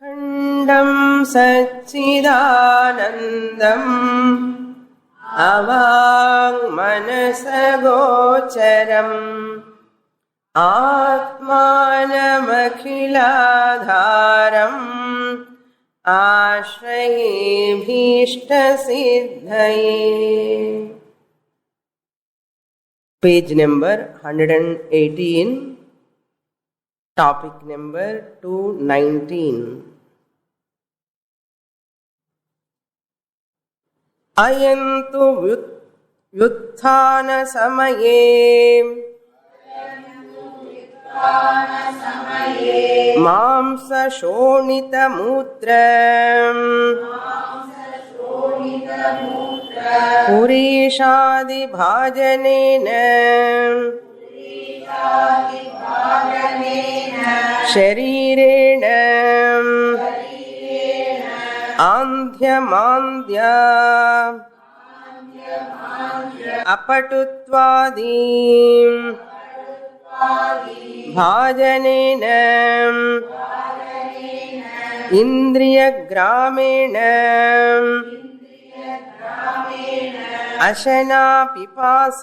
खण्डं सच्चिदानन्दम् अवाङ्मनसगोचरम् आत्मानमखिलाधारम् आश्रये भीष्टसिद्धये. Page number 118, topic number 219. अयन्तु व्युत्थान समये मांस शोणित मूत्र पुरीशादि भाजनेन शरीरेण आन्ध्यमान्द्या अपटुत्वादि भाजनेन इन्द्रियग्रामेण अशना पिपास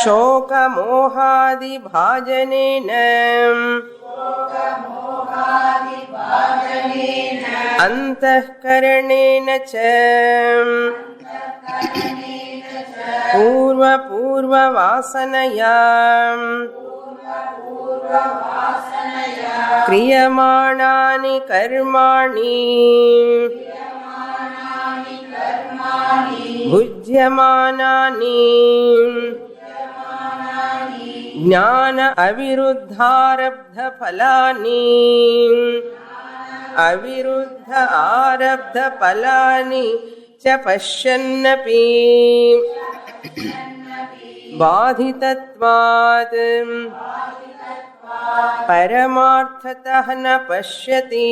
शोकमोहादि भाजनेन अंतःकरणेन च पूर्ववासनया क्रियमाणानि कर्माणि भुज्यमानानि ज्ञान अविरुद्धारब्ध फलानि अविरुद्ध आरब्ध फलानि च पश्यन्नपि बाधितत्वात् परमार्थतः न पश्यति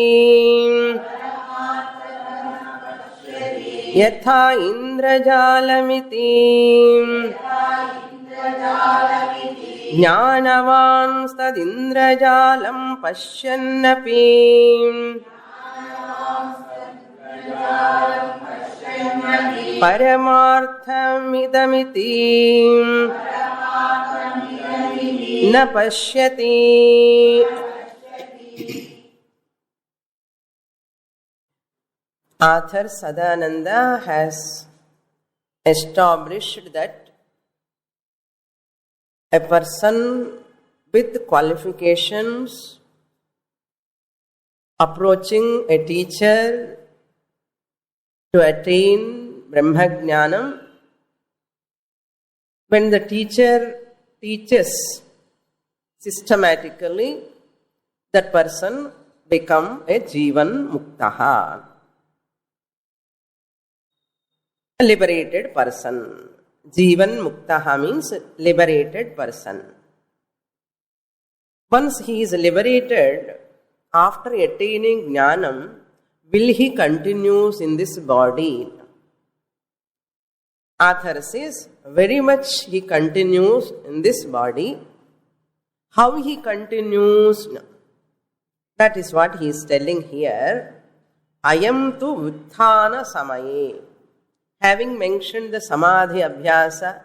यथा इन्द्रजालमिति ज्ञानवांस्तदिन्द्रजालं पश्यन्नपि परमार्थमिदमिति न पश्यति. Author Sadananda has established that a person with qualifications approaching a teacher to attain Brahmajnanam, when the teacher teaches systematically, that person become a Jivan Muktaha, a liberated person. Jivan Muktaha means liberated person. Once he is liberated, after attaining Jnanam, will he continues in this body? Author says, very much he continues in this body. How he continues? That is what he is telling here. Ayam tu utthana samaye. Having mentioned the samadhi abhyasa,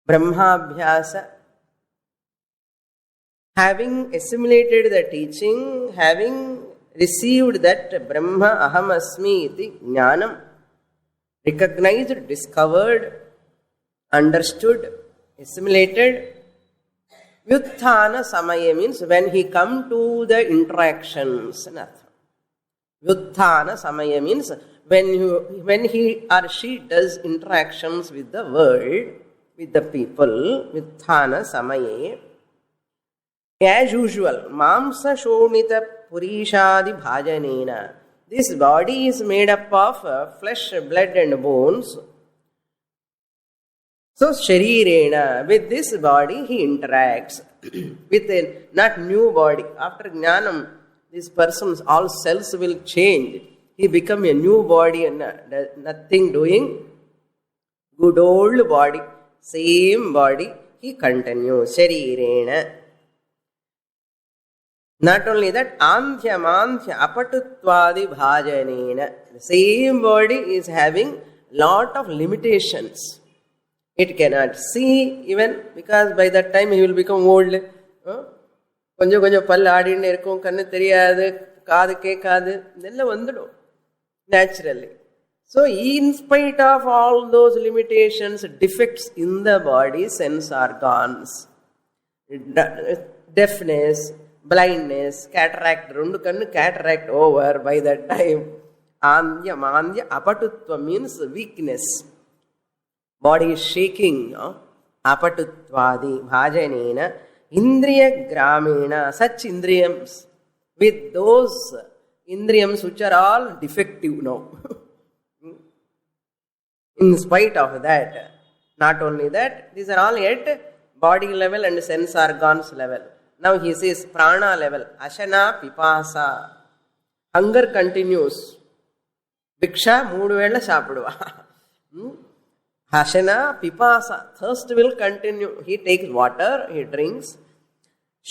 brahma abhyasa, having assimilated the teaching, having received that Brahma aham asmi iti jnanam, recognized, discovered, understood, assimilated, vyutthana samaya means when he come to the interactions. Vyutthana samaya means when he or she does interactions with the world, with the people, vyutthana samaye, as usual, mamsa shonita purishadi bhajanena. This body is made up of flesh, blood and bones. So sharirena, with this body he interacts with a not new body. After jnanam, this person's all cells will change. He become a new body and nothing doing. Good old body, same body, he continues. Sharirena. Not only that, anthya manthya apatutvadi bhajanena. The same body is having lot of limitations. It cannot see even, because by that time he will become old. கொஞ்சம் கொஞ்சம் பல் ஆடின்னு இருக்கும், கண்ணு தெரியாது, காது கேட்காது, இதெல்லாம் வந்துடும் naturally. So in spite of all those limitations, defects in the body, sense organs, deafness, blindness, cataract, rendu kannu cataract over by that time. Andya mandya apatutva means weakness. Body is shaking. Apatutvadi bhajanena indriya gramena. Such indriyams, with those indriyams which are all defective now. In spite of that, not only that, these are all at body level and sense organs level. Now he says prana level. Ashana pipasa. Hunger continues. Bhiksha 3 vela sapiduva. Ashana pipasa. Thirst will continue. He takes water, he drinks.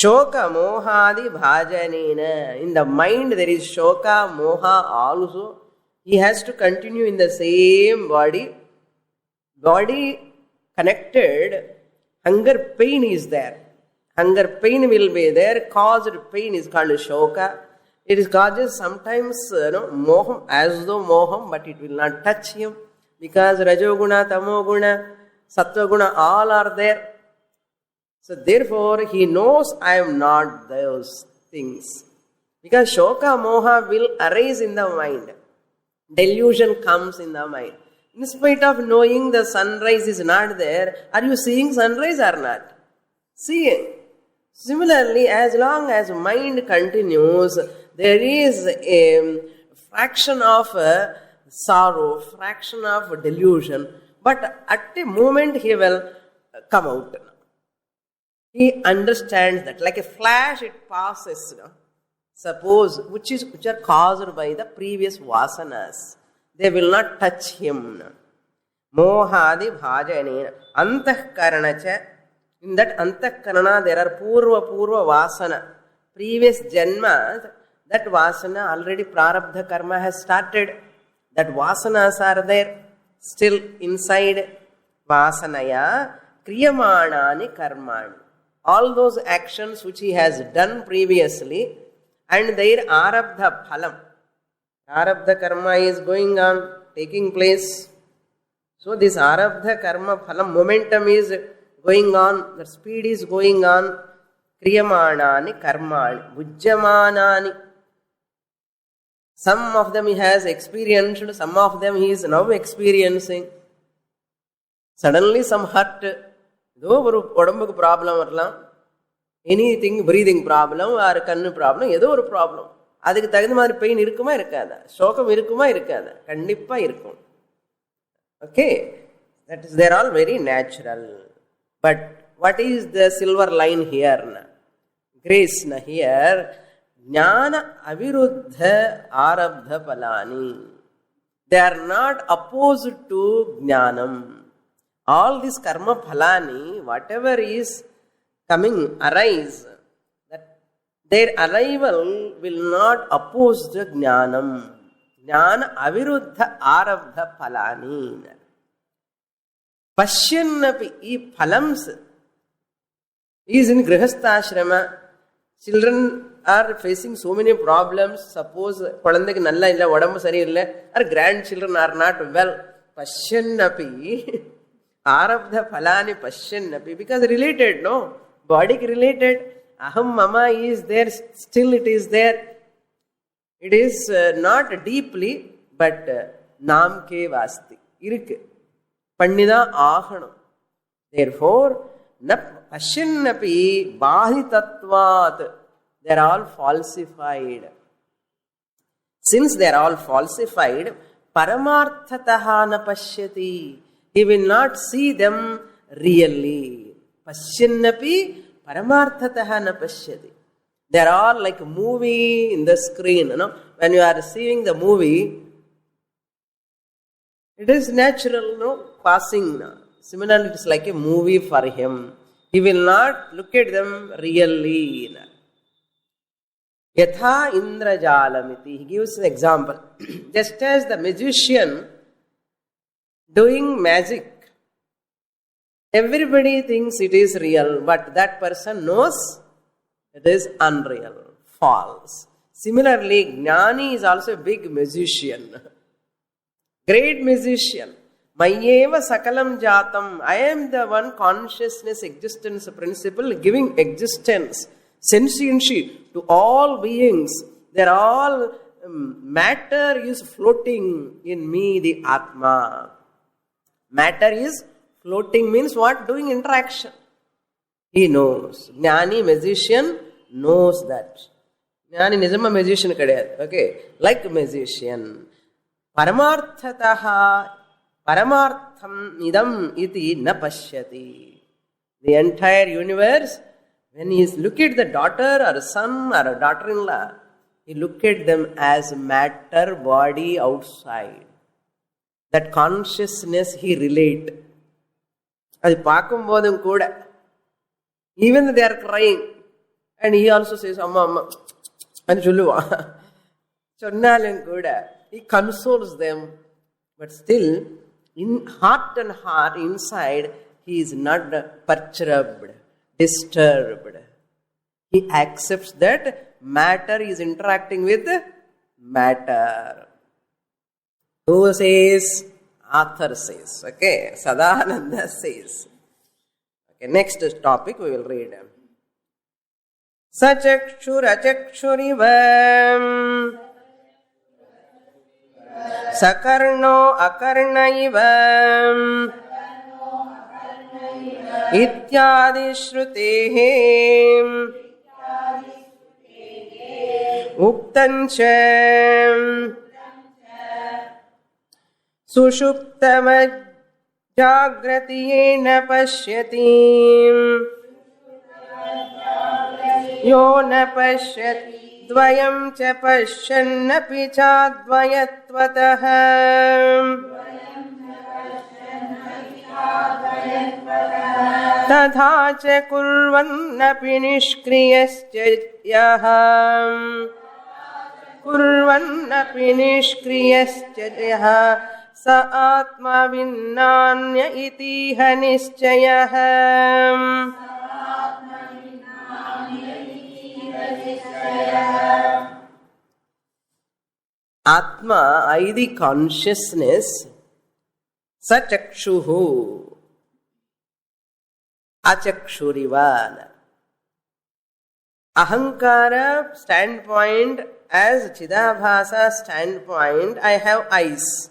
Shoka mohadi bhajanena. In the mind there is shoka, moha also. He has to continue in the same body. Body connected. Hunger pain is there. Hunger pain will be there. Caused pain is called shoka. It is causes sometimes moham, as though moham, but it will not touch him, because rajoguna, tamoguna, sattva-guna, all are there. So therefore he knows I am not those things, because shoka moha will arise in the mind. Delusion comes in the mind. In spite of knowing the sunrise is not there, are you seeing sunrise or not? Seeing. Similarly, as long as mind continues, there is a fraction of sorrow, fraction of delusion, but at a moment he will come out. He understands that, like a flash it passes. Suppose, which are caused by the previous vasanas. They will not touch him. Mohadi bhajanena. Antahkaranacha. In that antahkarana there are purva vasana. Previous janma, that vasana already prarabdha karma has started. That vasanas are there, still inside. Vasanaya kriyamanani karmani. All those actions which he has done previously, and their arabdha phalam. Arabdha karma is going on, taking place. So this arabdha karma phalam, momentum is going on, the speed is going on. Kriyamanani karmani, bhujyamanani. Some of them he has experienced, some of them he is now experiencing. Suddenly some hurt, though oru odambukku problem varlam, anything, breathing problem or kannu problem, ஏதோ ஒரு problem. அதுக்கு தகுந்த மாதிரி pain இருக்குமா இருக்காதா, சோகம் இருக்குமா இருக்காதா, கண்டிப்பா இருக்கும். Okay, that is, they are all very natural. But what is the silver line here? Grace here. Jnana aviruddha arabdha palani. They are not opposed to jnanam. All this karma phalani, whatever is coming, arise, that their arrival will not oppose the jnanam. Jnana aviruddha arabdha phalani. Pashyannapi, ee phalams is in grihastha-ashrama. Children are facing so many problems. Suppose kulandhukku nalla illa, odambu sari illa, or grandchildren are not well. Pashyannapi arabdha phalani pashyannapi, because related, no? Body related. Aham mama is there, still it is there. It is not deeply, but namke vasti. Irukku. Pannida ahanam. Therefore, na pashyannapi bahitatvat. They are all falsified. Since they are all falsified, paramarthataha na pashyati. He will not see them really. Pashyannapi paramarthataha na pashyati. They are all like a movie in the screen. When you are receiving the movie, it is natural, passing. Similarly, it is like a movie for him. He will not look at them really. Yatha indrajalamiti. He gives an example. Just as the magician doing magic, everybody thinks it is real, but that person knows it is unreal, false. Similarly, Jnani is also a big magician, great magician. Mayeva sakalam jatam. I am the one consciousness, existence principle giving existence, sentiency to all beings. They are all matter is floating in me, the Atma. Matter is floating means what? Doing interaction. He knows. Jnani magician knows that. Jnani nijama magician kadayadu. Okay, like magician. Paramarthataha paramartham idam iti na pashyati. The entire universe, when he look at the daughter or son or a daughter-in-law, he look at them as matter, body outside. That consciousness he relate. Adi paakum bodum kuda. Even they are crying. And he also says, Amma, Amma. And Chuluva. Chonnalin kuda. He consoles them. But still, in heart and heart, inside, he is not perturbed, disturbed. He accepts that matter is interacting with matter. Who says? Author says. Okay. Sadananda says. Okay. Next topic we will read. Sachakshurachakshurivam Sakarno akarnaivam Ityadi shrutehim Uktanchem Sushuptamaj Jagratiyena pashyatim Yo na pashyati Dvayam cha pashyannapi chadvayatvatah Tadha cha kurvannapi nishkriyascha yaham Kurvannapi nishkriyascha yaham Sa atma vinnanya itiha nischayaham Atma, I the consciousness, sachakshuhu, achakshurivan. Ahankara standpoint, as Chidabhasa standpoint, I have eyes.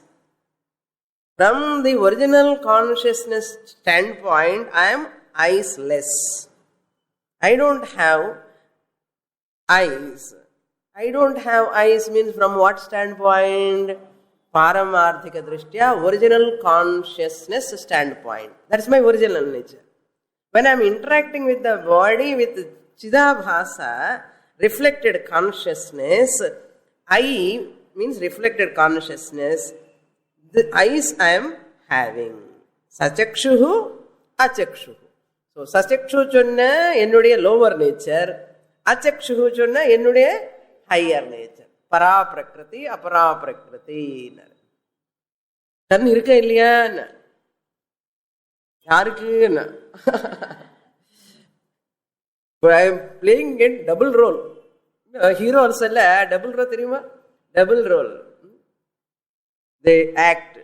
From the original consciousness standpoint, I am eyesless. I don't have eyes. I don't have eyes means from what standpoint? Paramarthika drishtya, original consciousness standpoint. That's my original nature. When I am interacting with the body, with Chidabhasa, reflected consciousness, I means reflected consciousness, the eyes I am having. Sachakshuhu, achakshuhu. So, sachakshu chunna, ennuடைய lower nature. Achakshuhu chunna, ennuடைய higher nature. Para prakriti, apara prakriti. Kan irukka illaya? Yarukku? But I am playing a double role. Hero also double role theriyuma? Double role. They act.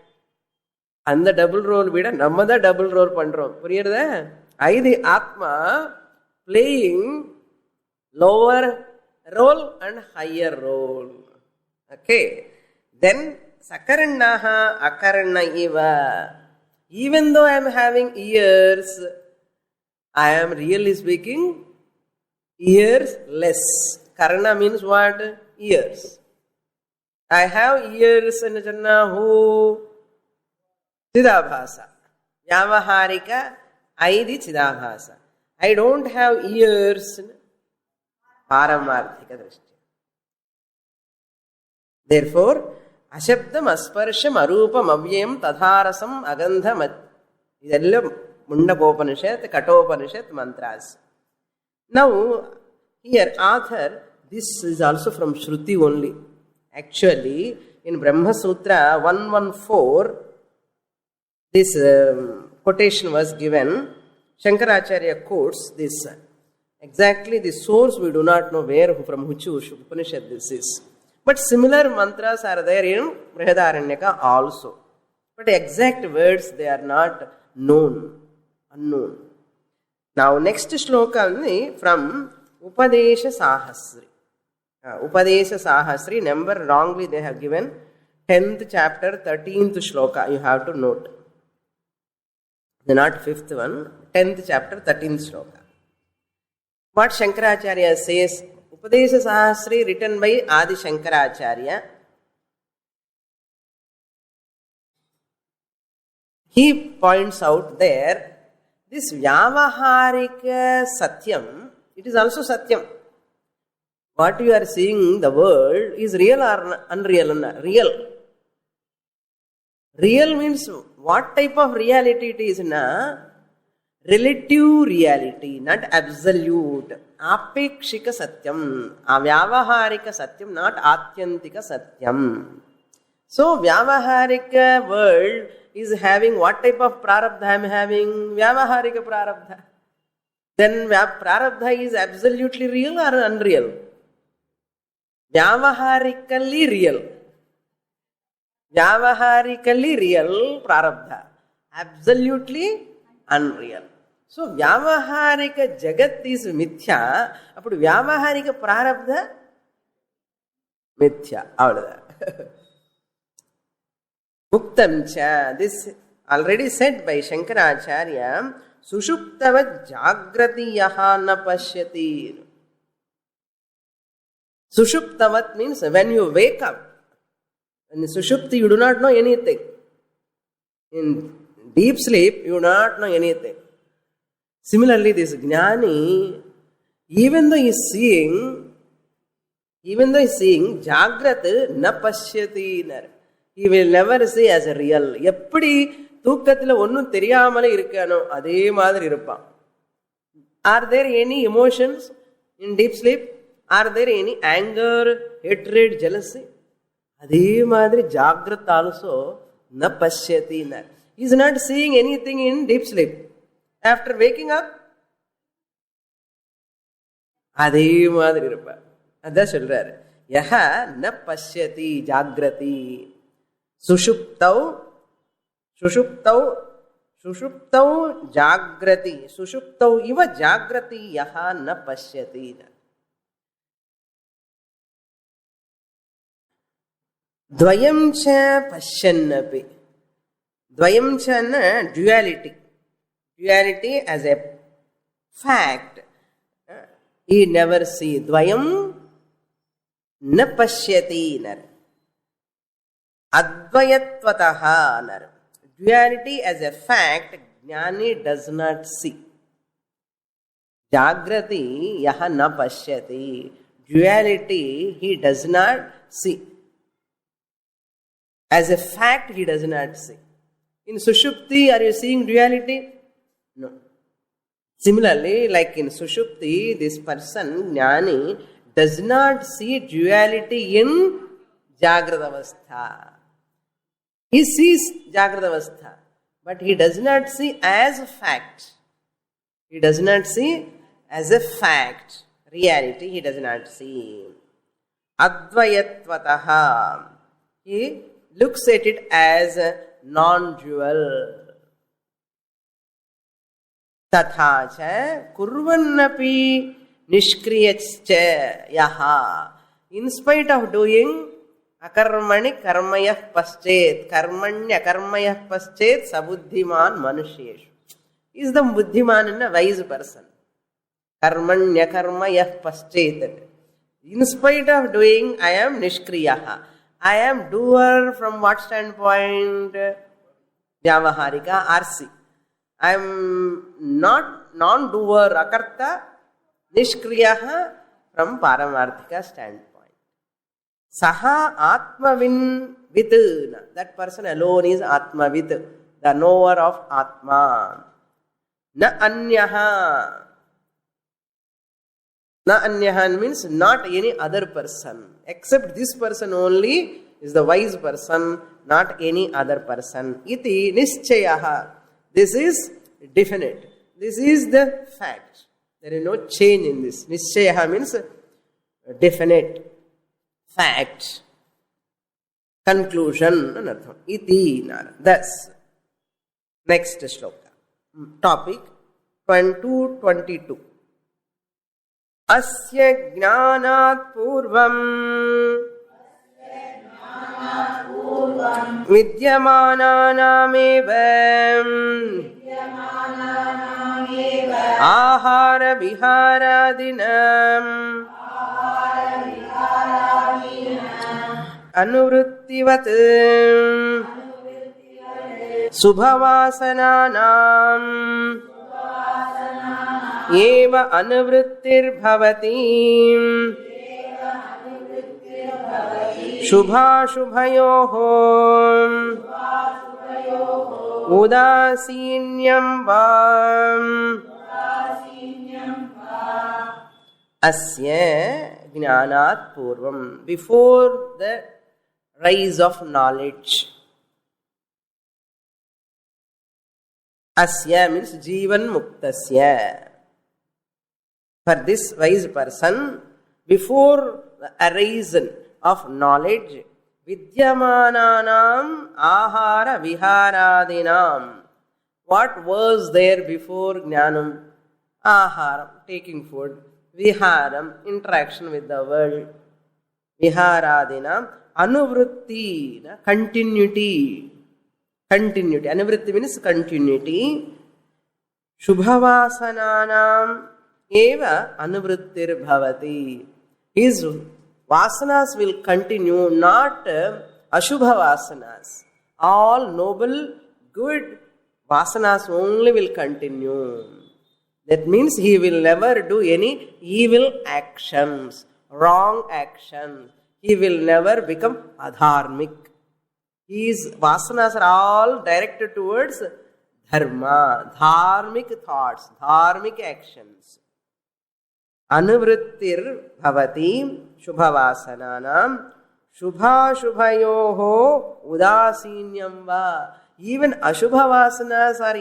And the double role vida namma da double role pandrom. Puriyadha? I the Atma playing lower role and higher role. Okay. Then Sakarannaha Akarna Iva. Even though I am having ears, I am really speaking ears less. Karna means what? Ears. I have ears in Janna who? Chidabhasa. Vyavaharika, I the Chidabhasa. I don't have ears in Paramarthika Drishti. Therefore, Ashabdam Asparsham Arupam Avyam Tadharasam Agandham. Idellam Mundakopanishad, Katopanishad mantras. Now, here author this is also from Shruti only. Actually, in Brahma Sutra 114, this quotation was given. Shankaracharya quotes this. Exactly the source we do not know where, from which Upanishad this is. But similar mantras are there in Brihadaranyaka also. But exact words, they are not known, unknown. Now next shloka from Upadesha Sahasri. Upadesha Sahasri, number wrongly they have given 10th chapter, 13th shloka. You have to note. Not 5th one, 10th chapter, 13th shloka. What Shankaracharya says, Upadesha Sahasri written by Adi Shankaracharya. He points out there, this Vyavaharika Satyam, it is also Satyam. What you are seeing, the world, is real or unreal? Real. Real means what type of reality it is? Relative reality, not absolute. Apekshika Satyam. Vyavaharika Satyam, not Atyantika Satyam. So, Vyavaharika world is having what type of prarabdha I am having? Vyavaharika prarabdha. Then prarabdha is absolutely real or unreal? Vyavaharically real. Vyavaharically real prarabdha. Absolutely unreal. So, Vyavaharika Jagat is mithya. Appudu Vyavaharika prarabdha mithya. Avada. Muktamcha. This already said by Shankaracharya. Sushuptavat jagrati yaha na pashyati. Sushuptavat means when you wake up. In Sushupti, you do not know anything. In deep sleep, you do not know anything. Similarly, this Jnani, even though he is seeing, Jagrat na pashyati, he will never see as a real. Eppadi தூக்கத்தில் ஒன்றும் தெரியாமலே இருக்கானோ அதே மாதிரி இருப்பான். Are there any emotions in deep sleep? Are there any anger, hatred, jealousy? அதே மாதிரி Jagrat also na pashyati. He is not seeing anything in deep sleep. After waking up, அதே மாதிரி இருப்பார். அதான் சொல்றாரு, யஹ ந பஷ்யதி ஜாக்ரதி சுஷுப்தௌ ஜாக்ரதி சுஷுப்தௌ இவ ஜாக்ரதி யஹ ந பஷ்யதி. द्वयं च पश्यन्नपि. द्वयं च न duality. Duality as a fact. He never see. Dvayam na pashyati nar. Advayatvataha nar. Duality as a fact, Jnani does not see. Jagrati yaha na pashyati. Duality he does not see. As a fact, he does not see. In Sushupti, are you seeing duality? No. Similarly, like in Sushupti, this person, Jnani, does not see duality in Jagratavastha. He sees Jagratavastha, but he does not see as a fact. He does not see as a fact. Reality, he does not see. Advayatvataha. He looks at it as non-dual. Tathacha kurvannapi nishkriyascha yaha. In spite of doing akarmani karmayah paschet, karmanya karmayah paschet sabuddhiman manusheshu. He is the buddhiman and a wise person. Karmanya karmayah paschet. In spite of doing, I am nishkriyaha. I am doer from what standpoint? Vyavaharika, RC. I am not non-doer, akarta, nishkriyaha from paramarthika standpoint. Saha atmavin with. That person alone is atmavit, the knower of atma. Na anyaha. Na anyahan means not any other person. Except this person only is the wise person, not any other person. Iti nischyaha. This is definite. This is the fact. There is no change in this. Nischyaha means definite fact. Conclusion. Iti. Thus. Next shloka. Topic 222. Asya jnanat purvam vidyamananameva ahara viharadinam anuvrittivat subhavasananam eva anuvrittirbhavati shubha-shubhayoho udasinyam vam asya jnanat purvam. Before the rise of knowledge. Asya means jivan muktasya. For this wise person, before the arisen of knowledge, vidyamananam ahara viharadinam. What was there before jnanam? Aharam, taking food. Viharam, interaction with the world. Viharadinam, anuvritti, continuity. Continuity. Anuvritti means continuity. Shubhavasananam eva anuvrittir bhavati. His vasanas will continue, not ashubha vasanas. All noble, good vasanas only will continue. That means he will never do any evil actions, wrong actions. He will never become adharmik. His vasanas are all directed towards dharma, dharmic thoughts, dharmic actions. Anuvrittir bhavati shubhavasananam shubha-shubhayoho udasinyam va. Even ashubha vasanas are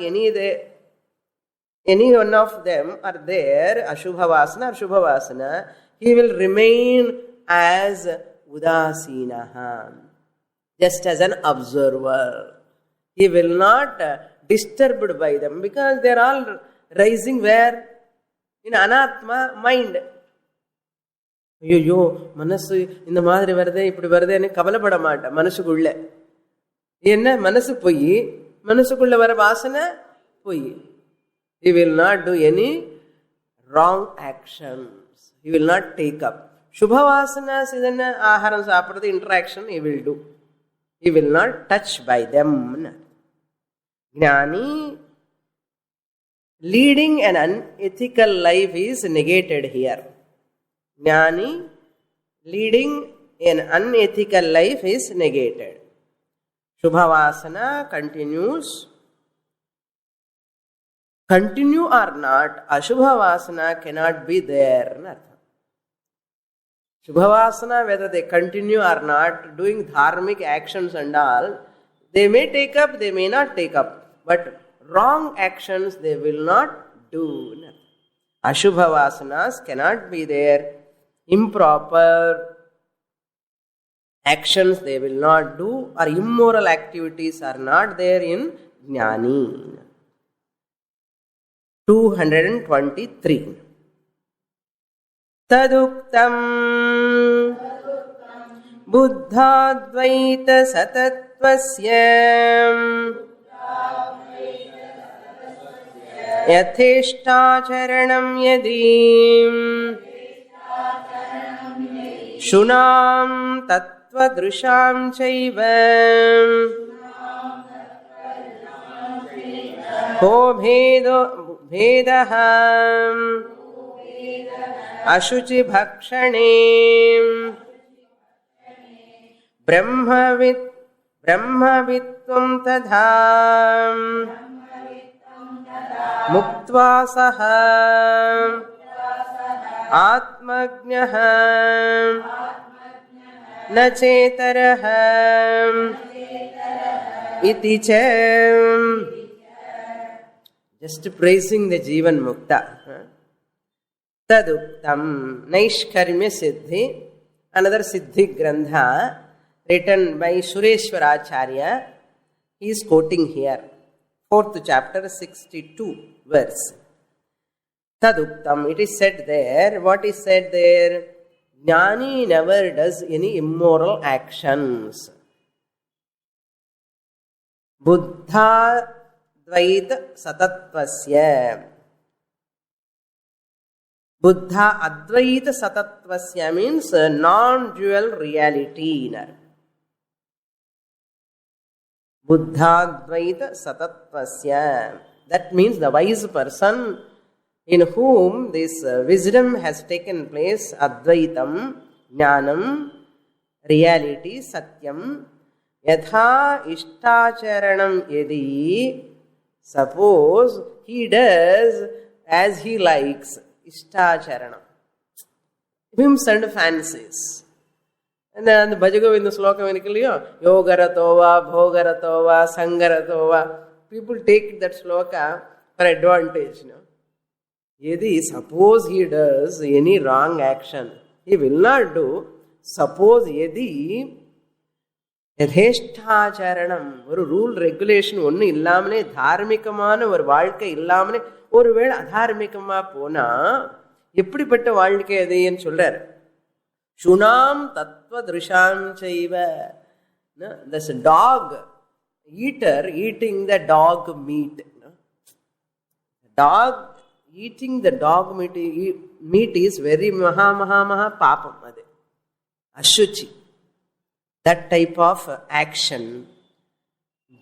any one of them are there, ashubha vasana or shubha vasana, he will remain as udasinaha, just as an observer. He will not disturbed by them because they are all rising where? In anatma mind. ஐயோ மனசு இந்த மாதிரி வருதே இப்படி வருதேன்னு கவலைப்பட மாட்டேன் மனசுக்குள்ள. என்ன மனசு பொய், மனசுக்குள்ள வர வாசனை பொய். He will not do any wrong actions. He will not take up. Shubha vasanas idanna aharam saapradhu interaction he will do. He will not touch by them. Jnani leading an unethical life is negated here. Jnani leading an unethical life is negated. Shubha vasana continues. Continue or not, ashubha vasana cannot be there. Shubha vasana, whether they continue or not, doing dharmic actions and all, they may take up, they may not take up. But wrong actions they will not do. Ashubha vasanas cannot be there. Improper actions they will not do, or immoral activities are not there in jnani. 223. Taduktam buddhadvaita satatvasya yatheshtacharanam yadim shunam tattvadrusham chaiva ko bhedaha ashuchi bhakshane brahmavitvam tadha muktva saha आत्मज्ञः न चेतरः इति च. Just praising the Jivan Mukta. Taduktam Naishkarmya Siddhi, another Siddhi Grantha written by Sureshwaracharya. He is quoting here, 4th chapter, 62 verse. Taduktam, it is said there, what is said there? Jnani never does any immoral actions. Buddha Advaita Satatvasya. Buddha Advaita Satatvasya means non-dual reality. Buddha Advaita Satatvasya. That means the wise person in whom this wisdom has taken place, Advaitam, Jnanam, reality, Satyam, Yatha Ishtacharanam Yadi. Suppose he does as he likes, Ishtacharanam, whims and fancies. And then the Bhajagovinda sloka Yogaratova, Bhogaratova, Sangaratova. People take that sloka for advantage. Yadi, suppose he does any wrong action, he will not do. Suppose Yadi யதேஷ்டாச்சரணம், ஒரு rule regulation ஒன்றும் இல்லாமலே தார்மீகமான ஒரு வாழ்க்கை இல்லாமலே ஒருவேளை அதார்மீகமா போனா எப்படிப்பட்ட வாழ்க்கை அதுன்னு சொல்றார். சுனாம் தத்துவ திருஷாம் செய்வ. This dog eater eating the dog meat. Dog eating the dog meat is very maha papam. Adu ashuchi. That type of action.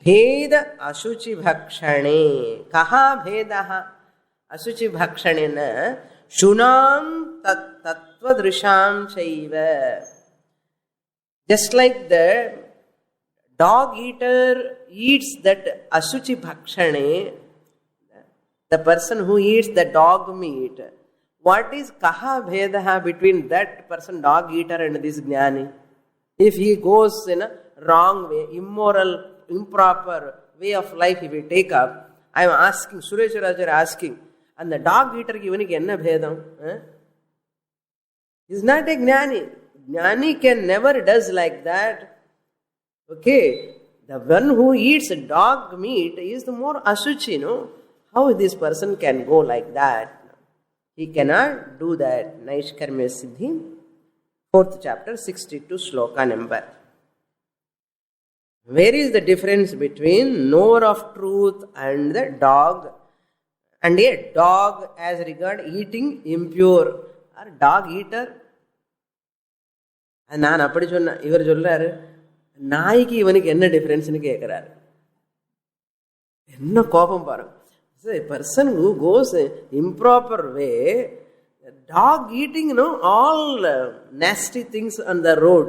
Bheda ashuchi bhakshane. Kaha bhedaha ashuchi bhakshanena shunam tattva drisham chaiva. Just like the dog eater eats that ashuchi bhakshane, the person who eats the dog meat, what is kaha bhedaha between that person, dog eater, and this jnani? If he goes in a wrong way, immoral, improper way of life, he will take up. I am asking, Sureshwaracharya asking, and the dog eater ivanikku enna bhedam? He is not a jnani. Jnani can never does like that. Okay, the one who eats dog meat is the more ashuchi, no? How this person can go like that? He cannot do that. Naishkarmya Siddhi. 4th chapter, 62 sloka number. Where is the difference between knower of truth and the dog? And a dog as regard eating impure or dog eater? நான் அப்படி சொன்ன, இவர் சொல்றாரு நாய்க்கு இவனுக்கு என்ன டிஃபரன்ஸ்னு கேட்கிறாரு. என்ன கோபம் பாருங்க. A person who goes improper way, dog eating, all nasty things on the road,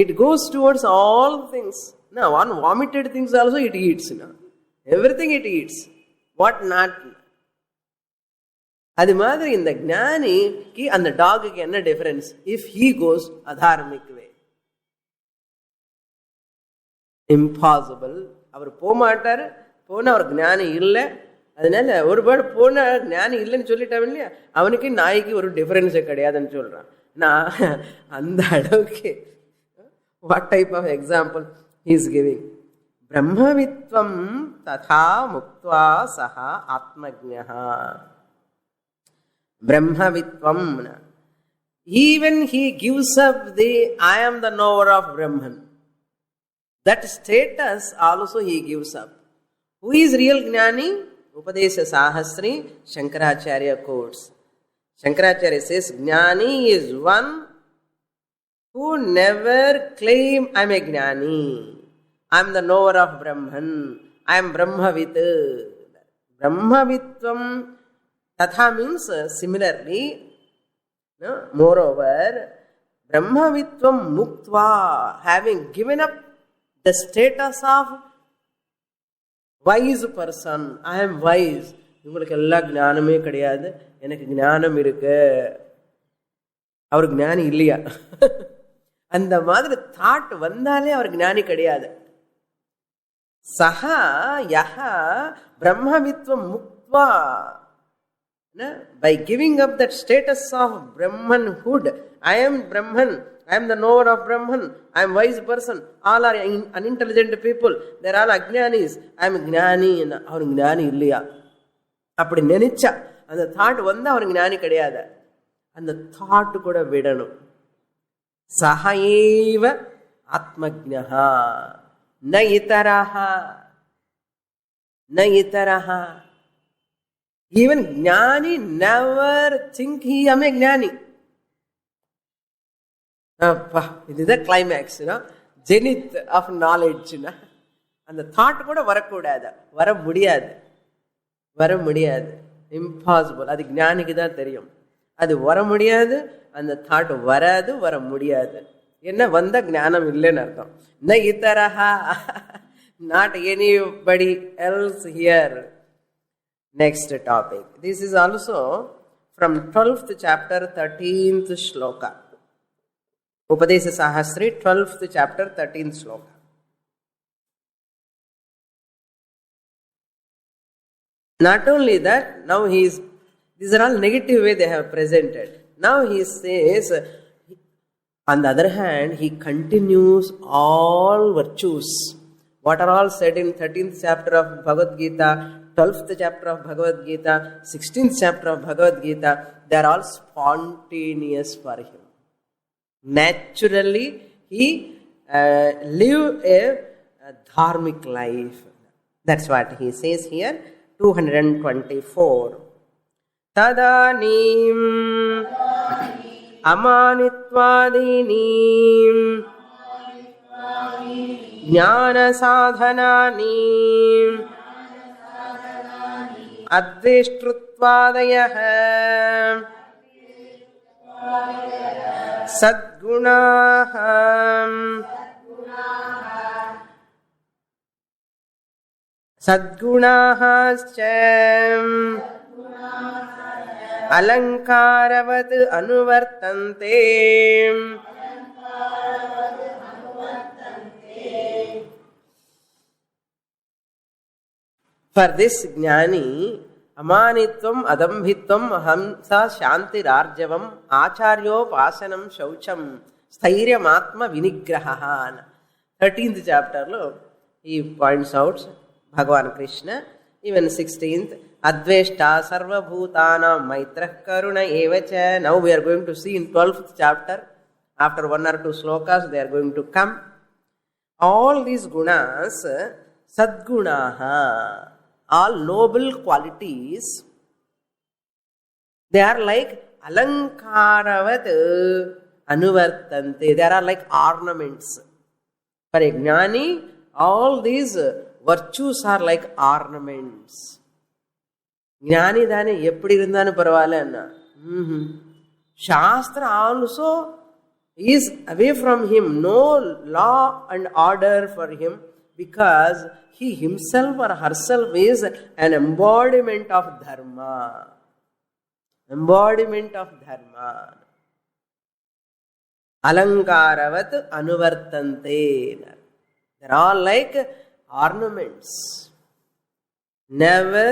it goes towards all things. Now, one vomited things also it eats, everything it eats. What not? அது மாதிரி இந்த ஞானிக்கு அந்த டாகுக்கு என்ன difference? If he goes அதர்மிக் way, impossible. அவர் போகமாட்டார். போன அவர் ஞானி இல்லை. அதனால ஒருபாடு போன ஞானி இல்லைன்னு சொல்லிட்டான் இல்லையா, அவனுக்கு நாய்க்கு ஒரு டிஃபரன்ஸே கிடையாதுன்னு சொல்றான். நான் அந்த அளவுக்கு what type of example he is giving. பிரம்மவித்வம் ததா முக்த்வா சஹா ஆத்மஜ்ஞः. Brahmavitvam. Even he gives up the I am the knower of Brahman. That status also he gives up. Who is real Jnani? Upadesha Sahasri, Shankaracharya quotes. Shankaracharya says, Jnani is one who never claim I am a Jnani. I am the knower of Brahman. I am Brahmavit. Brahmavitvam Tatha means similarly, moreover, Brahmavitvam muktva, having given up the status of wise person, I am wise, இவங்களுக்கு எல்லாம் ஞானமே கிடையாது, எனக்கு ஞானம் இருக்கு, அவருக்கு ஞானி இல்லையா? அந்த மாதிரி தாட் வந்தாலே அவருக்கு ஞானி கிடையாது. சஹா யஹா பிரம்மவித்வம் முக்த்வா, by giving up that status of Brahmanhood, I am Brahman, I am the knower of Brahman, I am wise person, all are unintelligent people, they are all ajnanis, I am ஞானி. அவருக்கு ஞானி இல்லையா? அப்படி நினைச்சா அந்த தாட் வந்து அவருக்கு ஞானி கிடையாது. அந்த தாட் கூட விடணும். சஹைவ ஆத்மஜ்ஞஹா ந இதரஹ ந இதரஹ. Even ஞானி never think he am a ஞானி. அப்பா, இதுதான் கிளைமேக்ஸ், ஜெனித் ஆஃப் நாலேஜ். அந்த தாட் கூட வரக்கூடாது, வர முடியாது, வர முடியாது, இம்பாசிபிள். அது ஞானிக்கு தான் தெரியும். அது வர முடியாது, அந்த தாட் வராது, வர முடியாது. என்ன வந்த ஞானம் இல்லைன்னு அர்த்தம். ந இதரஹா, not anybody else here. Next topic. This is also from 12th chapter, 13th shloka. Upadesha Sahasri, 12th chapter, 13th shloka. Not only that, now these are all negative way they have presented. Now he says, on the other hand, he continues all virtues. What are all said in 13th chapter of Bhagavad Gita, 12th chapter of Bhagavad Gita, 16th chapter of Bhagavad Gita, they are all spontaneous for him. Naturally, he lived a dharmic life. That's what he says here, 224. Tadanim amanittvadinim jnana sadhananim adveshtruttvadayah sadgunah sadgunahascha alankaaravat anuvartante. For this jnani, amanitvam, adambhitvam, ahamsa, shanti, rarjavam, acharyo, pasanam, shaucham, stairyam, atma, vinigraha. 13th chapter, he points out Bhagavan Krishna. Even 16th, adveshta, sarva bhutana, maitrah, karuna, evacha. Now we are going to see in 12th chapter, after 1 or 2 slokas, they are going to come. All these gunas, sadgunaha, all noble qualities, they are like alankaravat anuvartante. They are like ornaments. For a jnani, all these virtues are like ornaments. Jnani dane eppadi irundhaanu paravaala anna. Shastra also is away from him. No law and order for him, because he himself or herself is an embodiment of dharma. Embodiment of dharma. Alankaravat anuvartante. They're all like ornaments. Never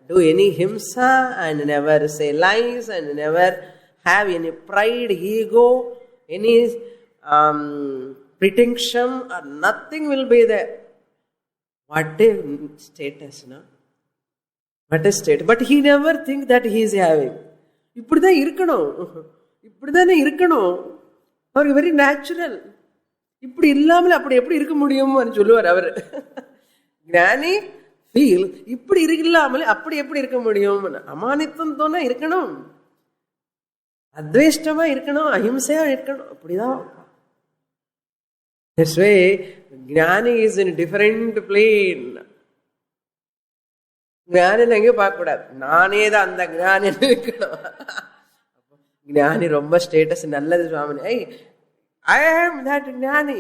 do any himsa and never say lies and never have any pride, ego, any pretension or nothing will be there. What a status, no? What a state. But he never thinks that he is having. இப்படிதான் இருக்கணும், இப்படிதானே இருக்கணும். அவருக்கு very natural. இப்படி இல்லாமல் அப்படி எப்படி இருக்க முடியும்னு சொல்லுவார் அவர். ஞானி ஃபீல் இப்படி இல்லாமல் அப்படி எப்படி இருக்க முடியும்? அமானித்தம் தோண இருக்கணும், அத்வேஷ்டமா இருக்கணும், அஹிம்சையா இருக்கணும். அப்படிதான். That's why Jnani is in a different plane. Jnani எங்கேயும் பார்க்க கூடாது, நானே தான் அந்த ஞானி இருக்கணும். ஞானி ரொம்ப ஸ்டேட்டஸ் நல்லது சுவாமி, ஐ ஆம் தட் ஞானி,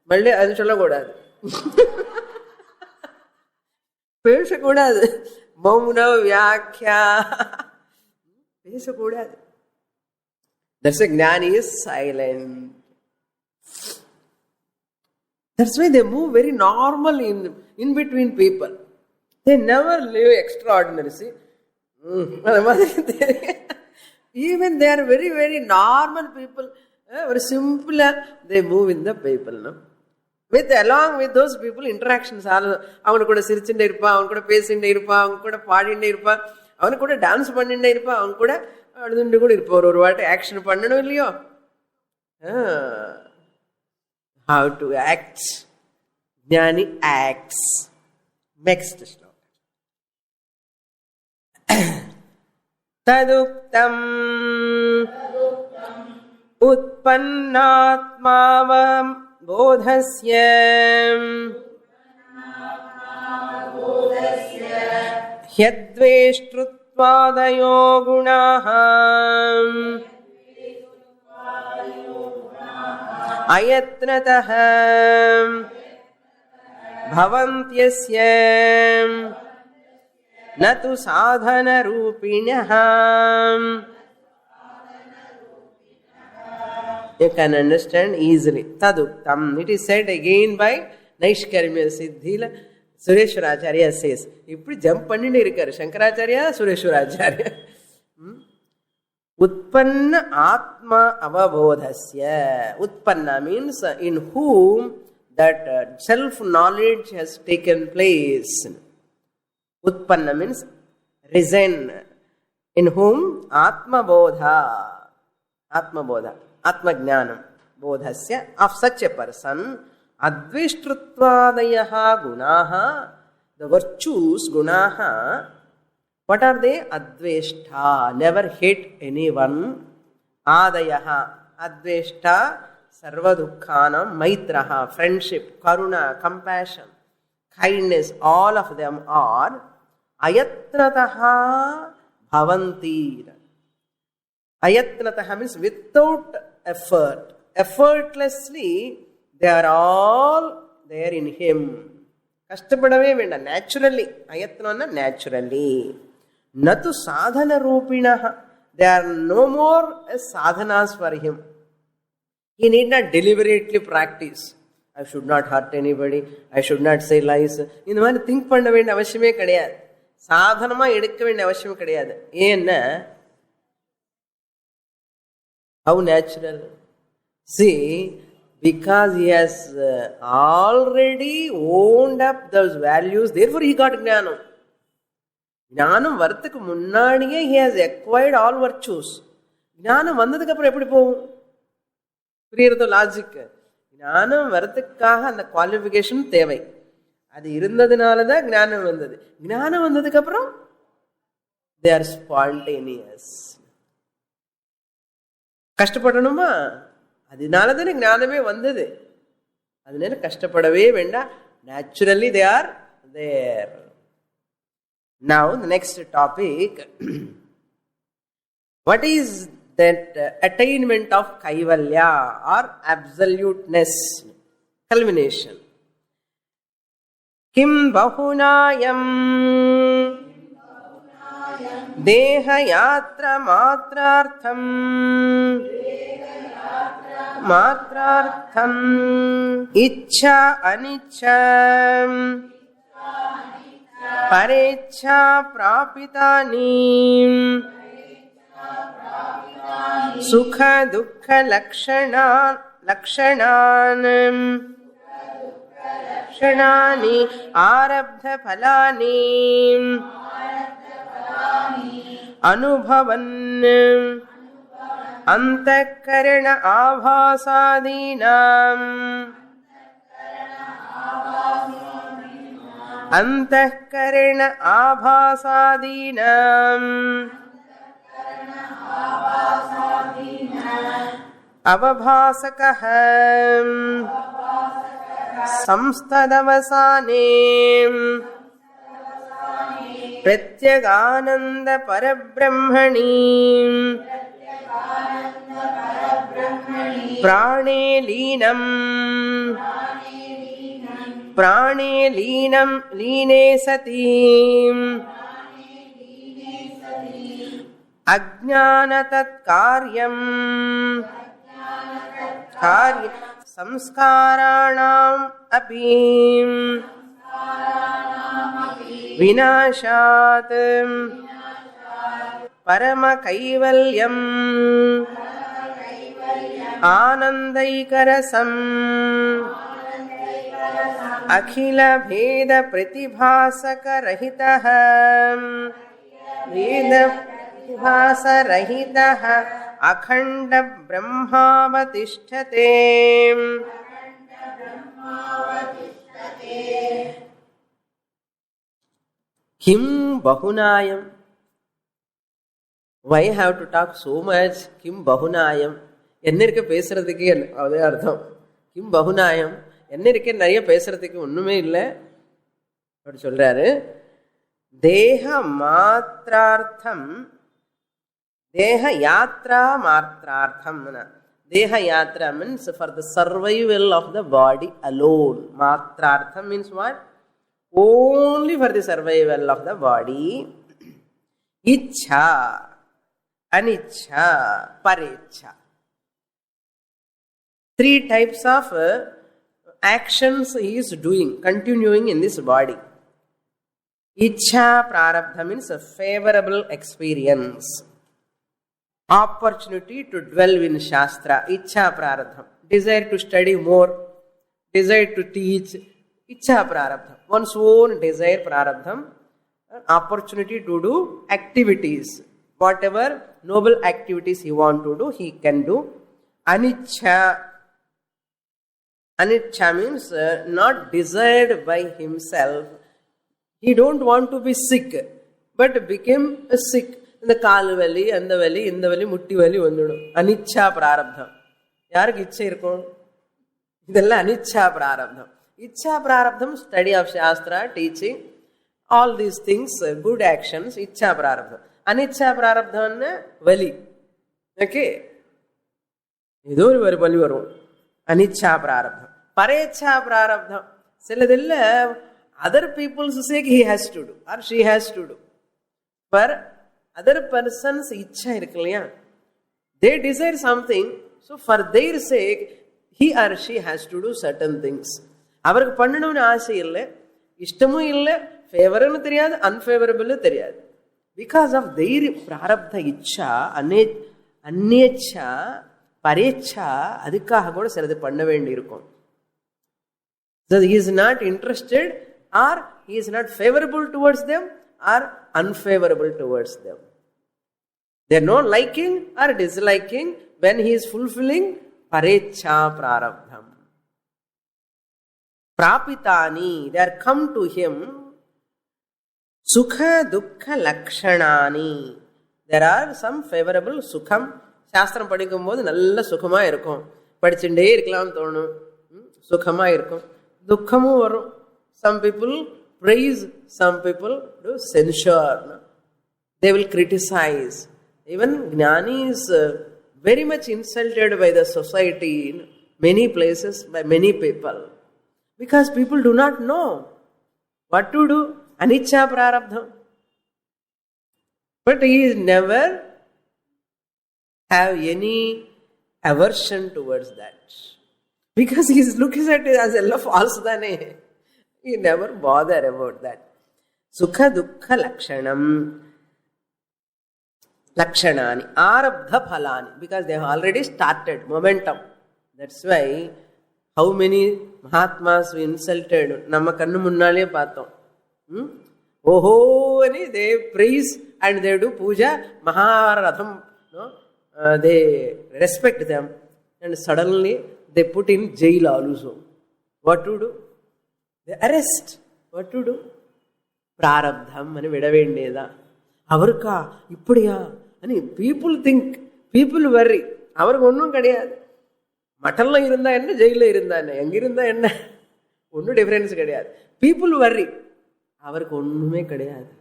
மல்லி அது சொல்லக்கூடாது, பேசக்கூடாது. மௌன வியாக்கியா பேசக்கூடாது. That's why ஞானி is silent. That's why they move very normal in between people. They never live extraordinary. See, even they are very very normal people. Very simple. They move in the people. No? Along with those people, interactions are. அவனு கூட சிரிச்சுட்டே இருப்பா, அவன் கூட பேசிட்டே இருப்பா, அவங்க கூட பாடிட்டே இருப்பா, அவனு கூட டான்ஸ் பண்ணிட்டே இருப்பா, அவங்க கூட அழுதுண்டு கூட இருப்பா. ஒரு வாட்டி ஆக்ஷன் பண்ணணும் இல்லையோ? How to act? Jnani acts. Next sloka. Taduktam utpannatmavam bodhasya hyadveshtruttvadayo gunaha ayatnatah bhavantyasya natu sadhana rupinah. You can understand easily. Taduktam. It is said again by Naishkarmya Siddhila. Sureshwaracharya says. Ipdi jump panninde irukkaru. Shankaracharya, Sureshwaracharya. Utpanna Atma Avabodhasya. Utpanna means in whom that self-knowledge has taken place. Utpanna means risen. In whom Atma Bodha. Atma Bodha. Atma Jnanam. Bodhasya. Of such a person, Adveshtruttvadayaha gunaha. The virtues, gunaha. What are they? Adveshta. Never hate anyone. Adayaha. Adveshta. Sarvadukhanam. Maitraha. Friendship. Karuna. Compassion. Kindness. All of them are Ayatnataha Bhavanti. Ayatnataha means without effort. Effortlessly, they are all there in him. Kashtapadave venda. Naturally. Ayatnana naturally. Natu sadhana rupinaha. There are no more sadhanas for him. He need not deliberately practice. I should not hurt anybody. I should not say lies. இந்த மாதிரி think பண்ண வேண்டிய அவசியமே கிடையாது. சாதனமா எடுக்க வேண்டிய அவசியம் கிடையாது. ஏன்னா how natural. See, because he has already owned up those values, therefore he got ஞானம். ஞானம் வரத்துக்கு முன்னாடியே he has acquired all virtues. ஞானம் வந்ததுக்கு அப்புறம் எப்படி போகும்? புரியுறதோ லாஜிக்? ஞானம் வரத்துக்காக அந்த குவாலிஃபிகேஷன் தேவை. அது இருந்ததுனால தான் ஞானம் வந்தது. ஞானம் வந்ததுக்கு அப்புறம் they are spontaneous. கஷ்டப்படணுமா? அதனால தானே ஞானமே வந்தது. அதனால கஷ்டப்படவே வேண்டாம். Naturally they are there. Now the next topic. What is that attainment of kaivalya or absoluteness, culmination? Kim bahunayam deha yatra matrartham ichha aniccha parecha prapitani sukha dukkha lakshanani arabdha phalani anubhavan antakarana abhasadinam antahkarana abhasadinam avabhasakah samstadavasane pratyagananda parabrahmani prane leenam line sati अज्ञानतत्कार्यं कार्य संस्काराणाम् अपि विनाशात् परमकैवल्यम् आनन्दैकरसम् अखिल भेद प्रतिभासकरहितः भेद प्रतिभासरहितः अखण्ड ब्रह्मावतिष्ठते. किं बहुनायम. Why have to talk so much? கிம் பகுநாயம். என்ன இருக்க பேசுறதுக்கு அதே அர்த்தம். கிம் பகுநாயம் என்ன இருக்க நிறைய பேசுறதுக்கு ஒண்ணுமே இல்லை அப்படி சொல்றாரு. தேக மாத்திரார்த்தம் தேக யாத்ரா மாத்திரார்த்தம். தேக Yatra means for the survival of the body alone. மாத்திரார்த்தம் means what? Only for the survival of the body. Ichha, aniccha, parecha. Three types of actions he is doing, continuing in this body. Ichha prarabdha means a favorable experience, opportunity to dwell in Shastra. Ichha prarabdha, desire to study more, desire to teach. Ichha prarabdha, one's own desire prarabdham, opportunity to do activities, whatever noble activities he want to do, he can do. Aniccha, aniccha means not desired by himself. He don't want to be sick, but became sick. இந்த கால் வலி அந்த வலி இந்த வலி முட்டி வலி வந்துடும். அனிச்சா பிராரப்தம். யாருக்கு இச்சை இருக்கும்? இதெல்லாம் அனிச்சா பிராரப்தம். இச்சா பிராரப்தம் study of shastra, teaching, all these things, good actions, இச்சா பிராரப்தம். அனிச்சா பிராரப்தம்னு வலி. ஓகே, ஏதோ ஒரு வலி வரும். அனிச்சா பிராரப்தம். பரேச்சா பிராரப்தம் சிலதில்ல other people's sake he has to do or she has to do. For other person's ichha irukku illaya, they desire something, so for their sake he or she has to do certain things. avarku pannanumnu aasai illa, ishtamum illa, favorable theriyadu, unfavorable theriyadu. Because of their prarabdha ichha, annecha, parecha, adukkaga kuda seladu panna vendi irukum. So he is not interested, or he is not favorable towards them or unfavorable towards them. They are not liking or disliking when he is fulfilling parecha prarabdham. Prapitani, they are come to him. Sukha dukkha lakshanani, there are some favorable sukham. சாஸ்திரம் படிக்கும்போது நல்ல சுகமா இருக்கும், படிச்சுட்டே இருக்கலாம் தோணும், சுகமா இருக்கும். துக்கமும் வரும். Some people praise, some people do censure. They will criticize. Even Gnani is very much insulted by the society in many places, by many people. Because people do not know what to do. Anicca prarabdham. But he never have any aversion towards that. Because he is looking at it as a false dane. He never bother about that. Sukha dukkha lakshanam. Lakshanani. Arabdha phalani. Because they have already started. Momentum. That's why how many Mahatmas we insulted. Namma kannu munnale paathom. Oho, they praise and they do puja. Maharatham. No? They respect them. And suddenly they put in jail also. What to do? They arrest. What to do? Prarabdham ani vidavendeda. Avarka ippadiya ani people think, people worry. Avarku onnum kediyadu. Matalla irundha enna, jail la irundha enna, enga irundha enna, onnu difference kediyadu. People worry. Avarku onnume kediyadu.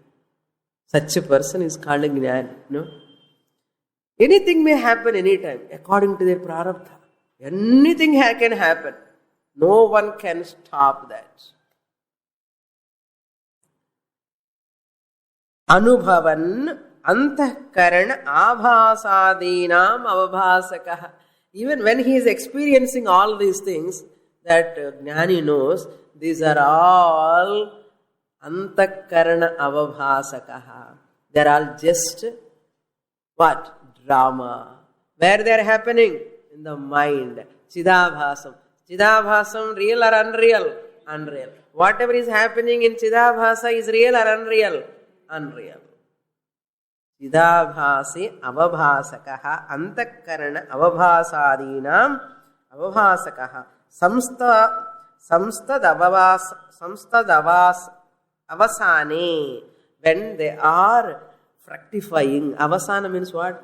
Such a person is called a gnani. No? Anything may happen anytime according to their prarabdha. Anything can happen. No one can stop that. Anubhavan antahkarana abhasadinam avabhasakah. Even when he is experiencing all these things, that Jnani knows, these are all antahkarana avabhasakah. They are all just what? Drama. Where they are happening? In the mind. Chidabhasam. Chidabhasam, real or unreal? Unreal. Whatever is happening in Chidabhasa is real or unreal? Unreal. Chidabhasi avabhasakaha antakarana avabhasadinam avabhasakaha samstadavas avasane. When they are fructifying. Avasana means what?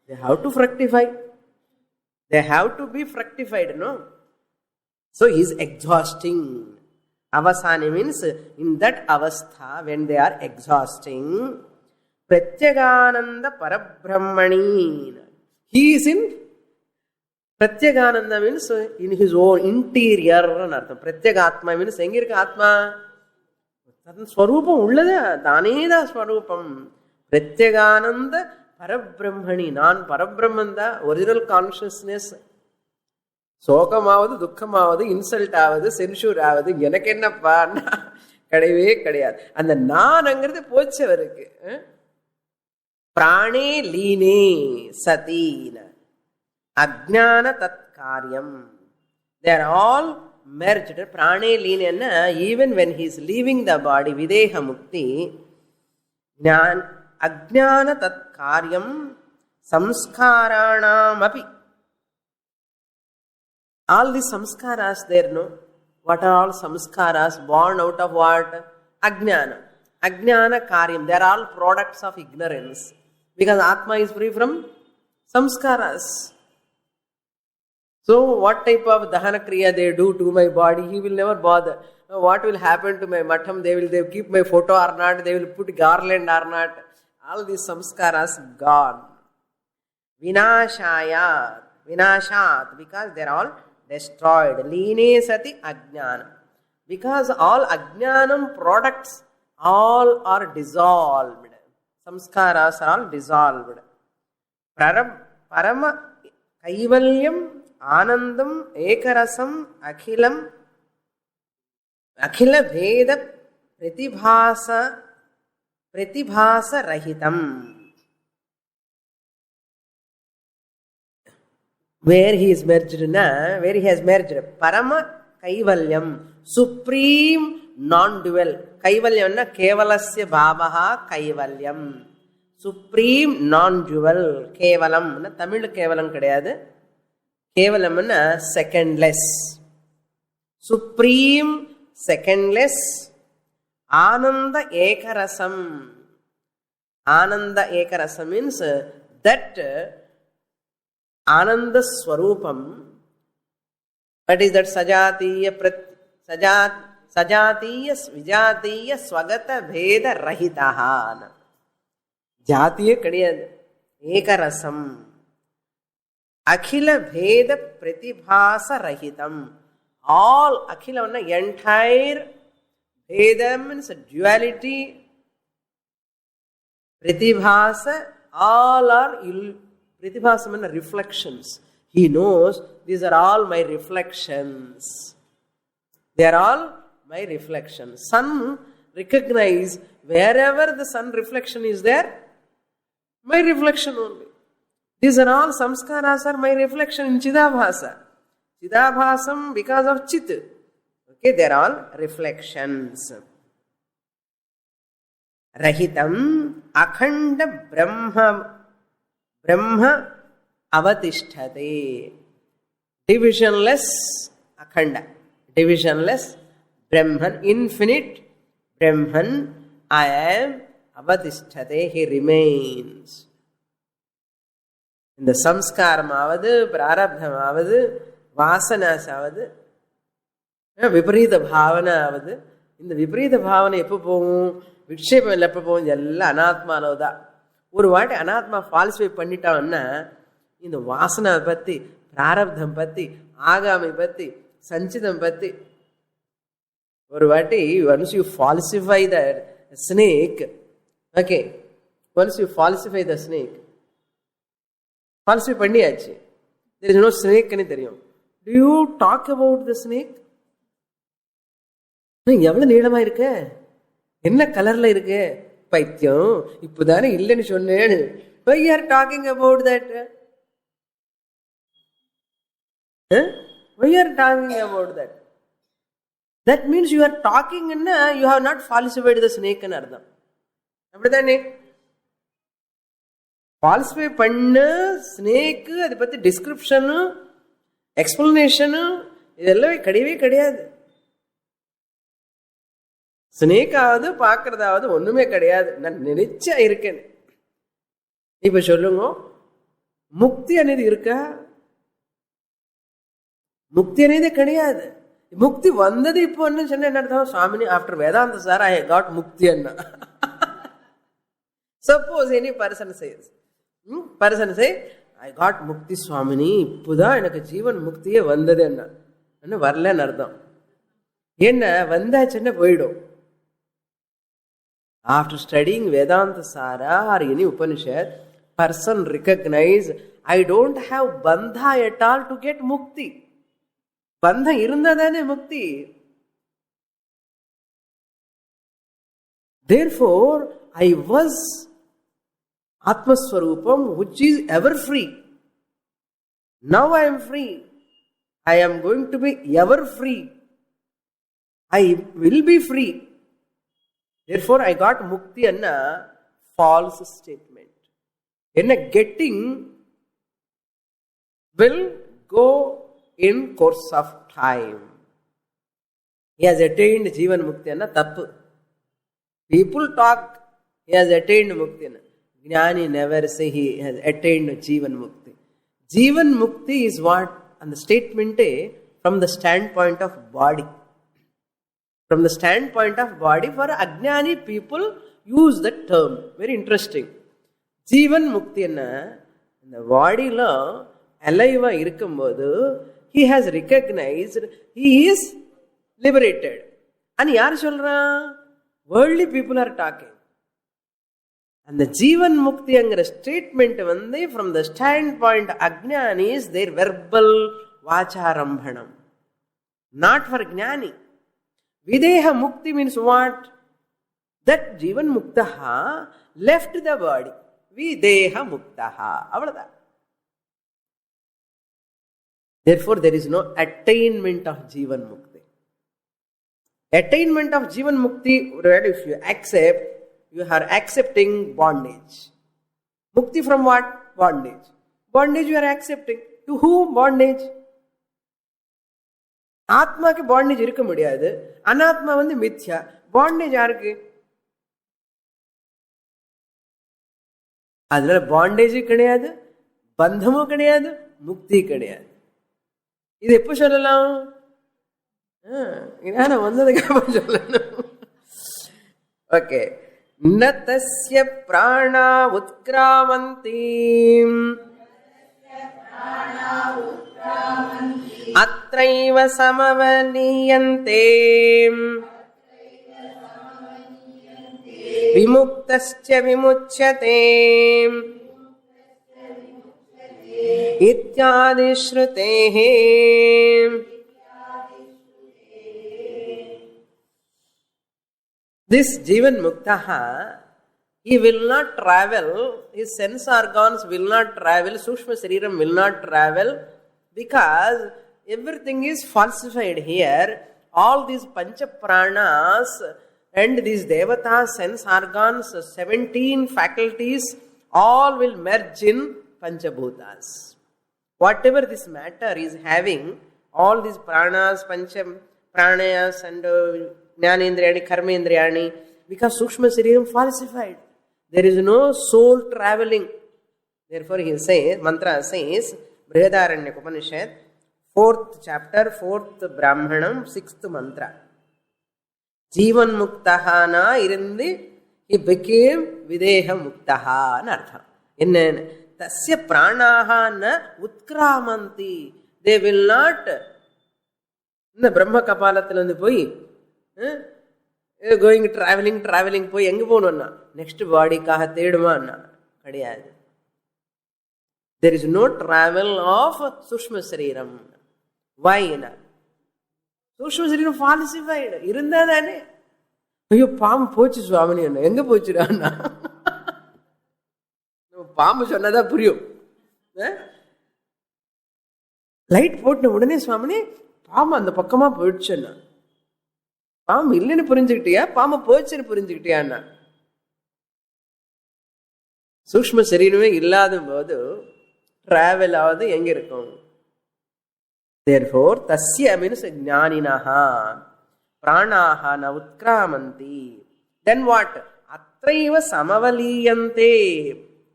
They have to fructify. They have to be fructified, no? So he is exhausting. Avasana means in that avastha, when they are exhausting, Pratyagananda Parabrahmani. He is in Pratyagananda means in his own interior. Pratyagatma means engirka atma. Swarupam ullada, daneda swarupam. Pratyagananda Parabrahmani. Non Parabrahmanda, original consciousness. சோகமாவது துக்கமாவது insult ஆகுது censure ஆகுது எனக்கு என்னப்பா கிடையவே கிடையாது. அந்த நான்ங்கிறது போச்சு அவருக்கு. பிராணே லீனே சதீன அஜ்ஞான தத்காரியம். They are all merged. பிராணே லீனேன்னா even when he is leaving the body, விதேக முக்தி, அஜ்ஞான தத்காரியம் சம்ஸ்காராணாம் அபி. All these samskaras there, no? What are all samskaras? Born out of what? Ajnana. Ajnana karyam. They are all products of ignorance. Because Atma is free from samskaras. So what type of dahana kriya they do to my body, he will never bother. What will happen to my matham? They will keep my photo or not? They will put garland or not? All these samskaras gone. Vinashat. Because they are all destroyed. Line sati ajnana. Because all ajnanam products all are dissolved. Samskaras are all dissolved. Parama kaivalyam anandam ekarasam akhilam akhila bheda pratibhasa rahitam. Where he is merged, where he has merged, Parama Kaivalyam, supreme non-dual. Kaivalyam na Kevalasya Bhavaha Kaivalyam. Supreme non-dual. Kevalam na Tamil Kevalam kadayadu. Kevalam na secondless. Supreme secondless. Ananda Ekarasam. Ananda Ekarasam means that Ananda Swarupam. What is that? Sajatiya Vijatiya Swagata Bheda Rahitaha. Jatiya kadiyadu. Ekarasam. Akhila Bheda Pratibhasa Rahitam. All Akhila, entire Bheda means duality. Pratibhasa, all are Pratibhasamana reflections. He knows these are all my reflections. They are all my reflections. Sun recognize wherever the sun reflection is there, my reflection only. These are all samskaras are my reflection in Chidabhasa. Chidabhasam because of Chit. Okay, they are all reflections. Rahitam akhanda Brahma avatisthate. Divisionless akhanda. Divisionless Brahman. Infinite Brahman. I am avatisthate. He remains. In the samskaramavadu, prarabdhamavadu, vasanasavadu, viparita bhavana. In the viparita bhavana எப்போ போகும், விக்ஷேபம் எப்போ போகும், எல்லாம் அனாத்மானோதா. ஒரு வாட்டி அனாத்மா falsify பண்ணிட்டான்னா இந்த வாசனை பற்றி, பிராரப்தம் பற்றி, ஆகாமி பற்றி, சஞ்சிதம் பற்றி ஒரு வாட்டி once you falsify the snake, okay, Once you falsify the snake, falsify பண்ணியாச்சு, there is no snake ன்னு தெரியும். Do you talk about the snake? எவ்வளவு நீளமா இருக்க, என்ன கலர்ல இருக்கு, பைத்தியம், இப்பதானே இல்லைன்னு சொன்னேன். Why you are talking about that? Why you are talking about that? That means you are talking and you have not falsified the snake ன்னு அர்த்தம். அப்படிதானே? ஃபால்சிஃபை பண்ண ஸ்னேக்கு அதை பத்தி டிஸ்கிரிப்ஷனு எக்ஸ்பிளனேஷனு இதெல்லாம் கிடையவே கிடையாது. ஸ்னேக்காவது பார்க்கறதாவது ஒண்ணுமே கிடையாது. நான் நினைச்சா இருக்கேன். இப்ப சொல்லுங்க, முக்தி అనేది இருக்கா? முக்தி అనేది கிடையாது. முக்தி வந்தது இப்போ என்ன சொன்ன என்ன அர்த்தம்? Swamini after Vedanta sir I got mukti அண்ணா. Suppose any person says, person say I got mukti Swamini, இப்போதான் எனக்கு ஜீவன் முக்தியே வந்தது என்ன வரலன்னு அர்த்தம். என்ன வந்தாச்சுன்னா போயிடும். After studying Vedanta Sara or any Upanishad, person recognize I don't have bandha at all to get mukti. Bandha irundadane mukti. Therefore, I was Atmaswarupam, which is ever free. Now I am free. I am going to be ever free. I will be free. Therefore, I got mukti anna false statement. Enna getting will go in course of time. He has attained Jivan Mukti anna tappu. People talk, he has attained Mukti anna. Jnani never say he has attained Jivan Mukti. Jivan Mukti is what? And the statement from the standpoint of body. From the standpoint of body, for Ajnani people use that term. Very interesting. Jivan Mukti enna, in the body lo alive irkumbodhu, he has recognized he is liberated. And yaar solra? Worldly people are talking. And the Jivan Mukti angra statement vande from the standpoint Ajnani is their verbal vacharambhanam. Not for Jnani. Videha Mukti means what? That Jivan Muktaha left the body. Videha Muktaha. Avada. Therefore, there is no attainment of Jivan Mukti. Attainment of Jivan Mukti, if you accept, you are accepting bondage. Mukti from what? Bondage. Bondage you are accepting. To whom bondage? ஆத்மாக்கு bondage இருக்க முடியாது. அனாத்மா வந்து மித்யா. Bondage யாருக்கு? அதனால பாண்டேஜும் கிடையாது, பந்தமும் கிடையாது, முக்தி கிடையாது. இது எப்ப சொல்லலாம்? ஞானம் வந்ததுக்கு அப்புறம் சொல்லணும். ஓகே. ந தஸ்ய பிராணா உத்கிராமந்தி அத்ரைவ சமவனீயந்தே விமுக்தஸ்ய விமுச்யதே இத்யாதி ஸ்ருதேஹ. This Jivan Muktaha, he will not travel, his sense organs will not travel, Sukshma Sariram will not travel, because everything is falsified here. All these Pancha Pranas and these Devata sense organs, 17 faculties, all will merge in Panchabhutas. Whatever this matter is having, all these pranas, Pancha Pranayas and Jnanendriyani, Karmendriyani, because Sukshma Sariram falsified. There is no soul traveling. Therefore he says, mantra says, Brihadaranyaka Upanishad, 4th chapter, 4th Brahmanam, 6th mantra. Jivan Muktaha na irindi, he became Videha Muktaha nartha. Enna tasya pranaha na utkramanti. They will not, இந்த பிரம்ம கபாலத்தில் வந்து போய் going travelling போய் எங்கே போகணும்னா next பாடிக்காக தேடுமான்னா கிடையாது. There is no travel of Sushma Sariram. Why? Sushma Sariram falsified. இருந்தா தானே. ஐயோ பாம்பு போச்சு சுவாமினி என்ன எங்க போச்சுடான்னா பாம்பு சொன்னதா புரியும். லைட் போட்ட உடனே சுவாமினி பாம்பு அந்த பக்கமா போயிடுச்சுன்னா பாம்பு இல்லைன்னு புரிஞ்சுக்கிட்டியா, பாம்பு போச்சுன்னு புரிஞ்சுக்கிட்டியான்னா சூக்ஷ்ம சரீரமே இல்லாத போது டிராவல் ஆவது எங்க இருக்கும்? Therefore, tasya means jnaninaha pranaha na utkramanti. Then what? Atraiva samavaliyante.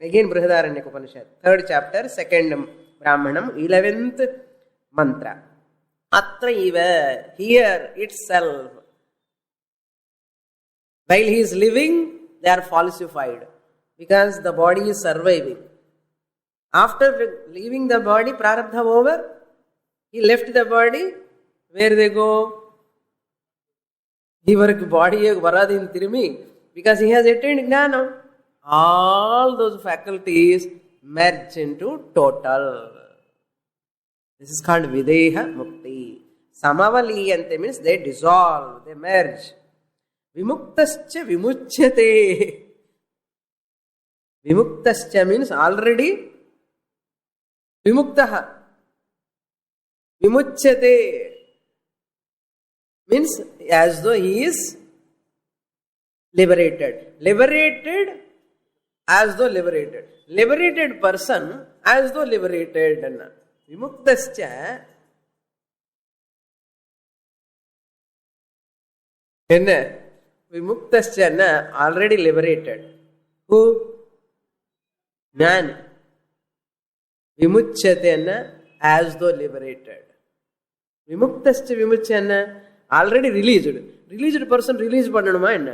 Again Brihadaranyaka Upanishad, 3rd chapter, 2nd Brahmanam, 11th mantra. Atraiva, here itself. While he is living, they are falsified because the body is surviving. After leaving the body, prarabdha over, he left the body, where they go? Ivarku body varadin tirumi, because he has attained jnana. All those faculties merge into total. This is called videha mukti. Samavaliyante means they dissolve, they merge. Vimuktascha vimuchyate. Vimuktascha means already vimuktaha. Vimuchyate means as though he is liberated. Liberated as though liberated. Liberated person as though liberated. Vimuktascha enna? Vimuktascha already liberated. Who? Jnani. Vimuchyate as though liberated. Vimuktascha vimuchyana already released. Released person release பண்ணணுமா என்ன?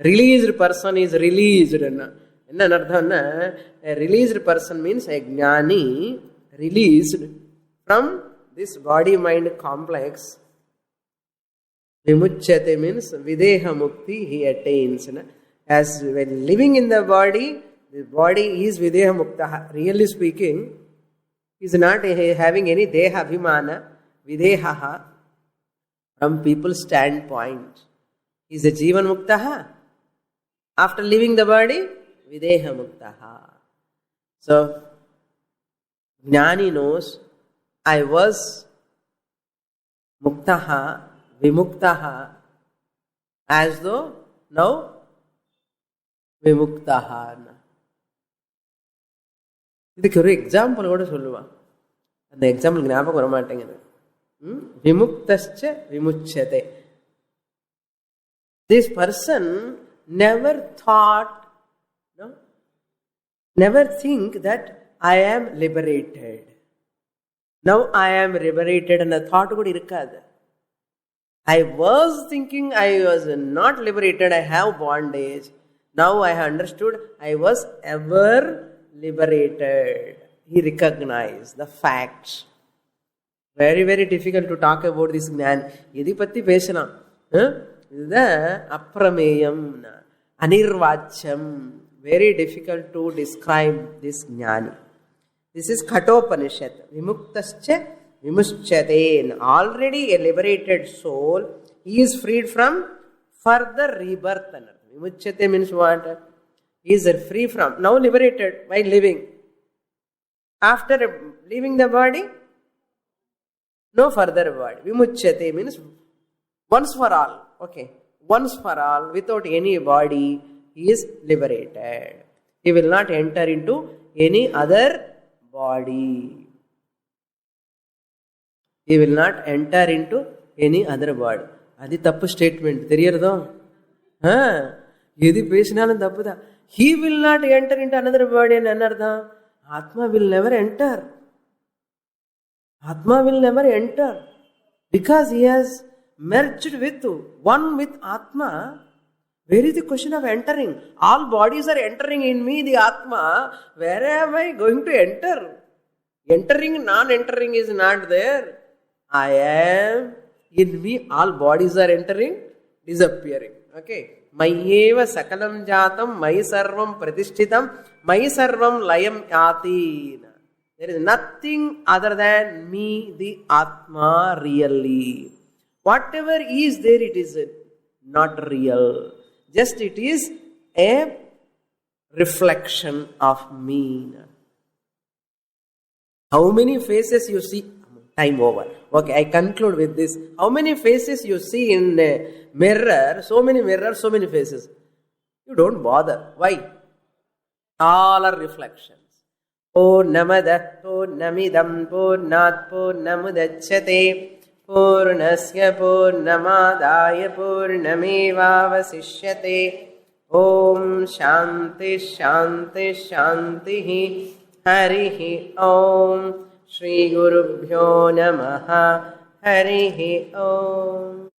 Released person is released. என்ன அர்த்தம்னா a released person means a jnani released from this body mind complex. Vimuchyate means videha mukti he attains. As when living in the body is videha mukta. Really speaking, he is not having any deha abhimana, videha from people's standpoint. He is a jivan mukta. After leaving the body, videha mukta. So, jnani knows, I was muktaha, vimuktaha, as though now vimuktaha. இதுக்கு ஒரு example கூட சொல்லுவான், அந்த example ஞாபகம் வர மாட்டேங்குது. விமுக்தஸ்ச விமுச்யதே. This person never thought, never think that I am liberated. Now I am liberated and the thought கூட இருக்காது. I was thinking I was not liberated, I have bondage. Now I understood I was ever liberated. He recognized the facts. Very, very difficult to talk about this jnana. எதை பற்றி பேசலாம்? இதுதான் அப்ரமேயம், அனிர்வாச்சியம். Very difficult to describe this jnani. This is Kathopanishad. Vimuktascha vimuchyate. Already a liberated soul, he is freed from further rebirth. Vimuchyate means what? He is free from, now liberated by living. After leaving the body, no further body. Vimuchyate means once for all. Okay, once for all, without any body, he is liberated. He will not enter into any other body. He will not enter into any other body. அது தப்பு statement தெரியறதோ? எது பேசினாலும் தப்பு தான். He will not enter into another body. என்ன அர்த்தம்? Atma will never enter. Atma will never enter because he has merged with one with Atma. Where is the question of entering? All bodies are entering in me, the Atma. Where am I going to enter? Entering, non-entering is not there. I am In me, all bodies are entering, disappearing. Okay. Mayeva sakalam jatam, mayi sarvam pratishthitam, mayi sarvam layam yati. There is nothing other than me, the Atma, really. Whatever is there, it is not real. Just it is a reflection of me. How many faces you see? Time over. Okay, I conclude with this. How many faces you see in a mirror? So many mirrors, so many faces. You don't bother. Why? All are reflections. Purnamada Purnamidam Purnat Purnamudachyate Purnasya Purnamadaya Purnamevavasishyate. Om Shanti Shanti Shanti Harihi Om Shri Gurubhyo Namaha Harihi Om.